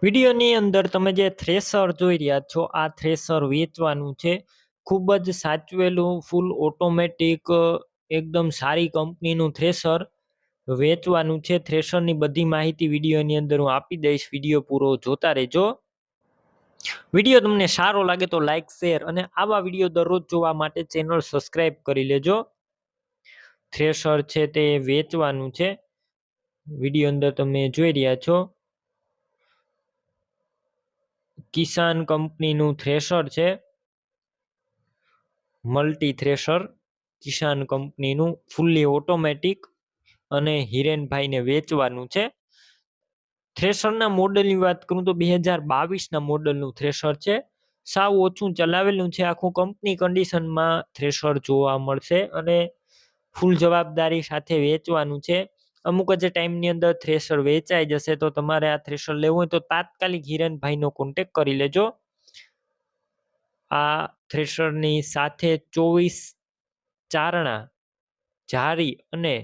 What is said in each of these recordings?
વિડીયોની અંદર તમે જે થ્રેશર જોઈ રહ્યા છો, આ થ્રેશર વેચવાનું છે. ખૂબ જ સાચવેલું ફૂલ ઓટોમેટિક એકદમ સારી કંપનીનું થ્રેશર વેચવાનું છે. થ્રેશરની બધી માહિતી વિડીયોની અંદર હું આપી દઈશ. વિડીયો પૂરો જોતા રહેજો. વિડીયો તમને સારો લાગે તો લાઈક, શેર અને આવા વિડીયો દરરોજ જોવા માટે ચેનલ સબસ્ક્રાઈબ કરી લેજો. થ્રેશર છે તે વેચવાનું છે. વિડીયો અંદર તમે જોઈ રહ્યા છો, કિસાન કંપનીનું થ્રેશર છે. મલ્ટી થ્રેશર કિસાન કંપનીનું ફૂલ્લી ઓટોમેટિક અને હિરેનભાઈને વેચવાનું છે. થ્રેશરના મોડલની વાત કરું તો 2022ના મોડલનું થ્રેશર છે. સાવ ઓછું ચલાવેલું છે. આખું કંપની કન્ડિશનમાં થ્રેશર જોવા મળશે અને ફૂલ જવાબદારી સાથે વેચવાનું છે. અમુક જ ટાઈમની અંદર થ્રેશર વેચાઈ જશે. તો તમારે આ થ્રેશર લેવું હોય તો તાત્કાલિક હિરેનભાઈનો કોન્ટેક કરી લેજો. આ થ્રેશરની સાથે 24 ચારણા જાળી અને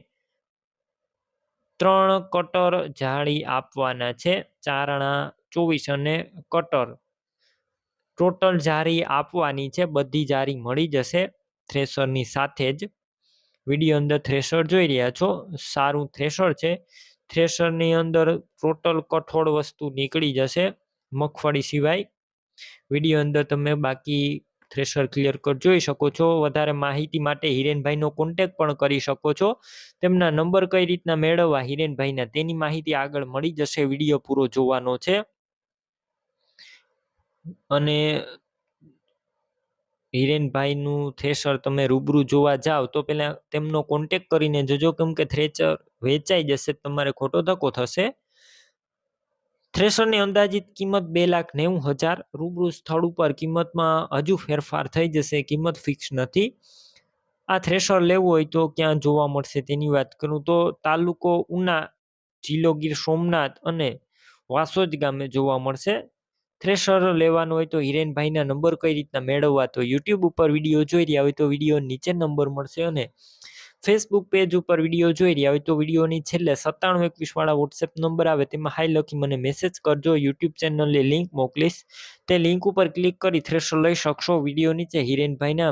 3 કટર જાળી આપવાના છે. ચારણા 24 અને કટર ટોટલ જાળી આપવાની છે. બધી જાળી મળી જશે થ્રેશરની સાથે જ. વિડીયો અંદર થ્રેશર જોઈ રહ્યા છો, સારું થ્રેશર છે. થ્રેશરની અંદર ટોટલ કઠોળ વસ્તુ નીકળી જશે મગફળી સિવાય. વિડીયો અંદર તમે બાકી થ્રેશર ક્લિયર કટ જોઈ શકો છો. વધારે માહિતી માટે હિરેનભાઈનો કોન્ટેક પણ કરી શકો છો. તેમના નંબર કઈ રીતના મેળવવા હિરેનભાઈના, તેની માહિતી આગળ મળી જશે. વિડીયો પૂરો જોવાનો છે. અને હિરેનભાઈનું થ્રેશર તમે રૂબરૂ જોવા જાઓ તો પહેલા તેમનો કોન્ટેક કરીને જજો, કેમ કે થ્રેશર વેચાઈ જશે તમારે ખોટો ધક્કો થશે. થ્રેશરની અંદાજિત કિંમત 2,90,000. રૂબરૂ સ્થળ ઉપર કિંમતમાં હજુ ફેરફાર થઈ જશે. કિંમત ફિક્સ નથી. આ થ્રેશર લેવું હોય તો ક્યાં જોવા મળશે તેની વાત કરું તો તાલુકો ઉના, જિલ્લો ગીર સોમનાથ અને વાસોદ ગામે જોવા મળશે. થ્રેશર લેવાનું હોય તો હિરેનભાઈના નંબર કઈ રીતના મેળવવા, તો યુટ્યુબ ઉપર વિડીયો જોઈ રહ્યા હોય તો વિડીયો નીચે નંબર મળશે અને ફેસબુક પેજ ઉપર વિડીયો જોઈ રહ્યા હોય તો વિડીયોની છેલ્લે 9721 વાળા વોટ્સએપ નંબર આવે તેમાં હાઈ લખી મને મેસેજ કરજો. યુટ્યુબ ચેનલની લિંક મોકલીશ. તે લિંક ઉપર ક્લિક કરી થ્રેશર લઈ શકશો. વિડીયો નીચે હિરેનભાઈના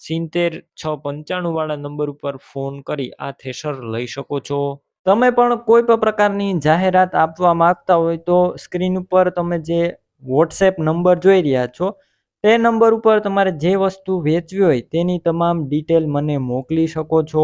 70 695 વાળા નંબર ઉપર ફોન કરી આ થ્રેશર લઈ શકો છો. તમે પણ કોઈ પણ પ્રકારની જાહેરાત આપવા માંગતા હોય તો સ્ક્રીન ઉપર તમે જે વોટ્સએપ નંબર જોઈ રહ્યા છો તે નંબર ઉપર તમારે જે વસ્તુ વેચવી હોય તેની તમામ ડિટેલ મને મોકલી શકો છો.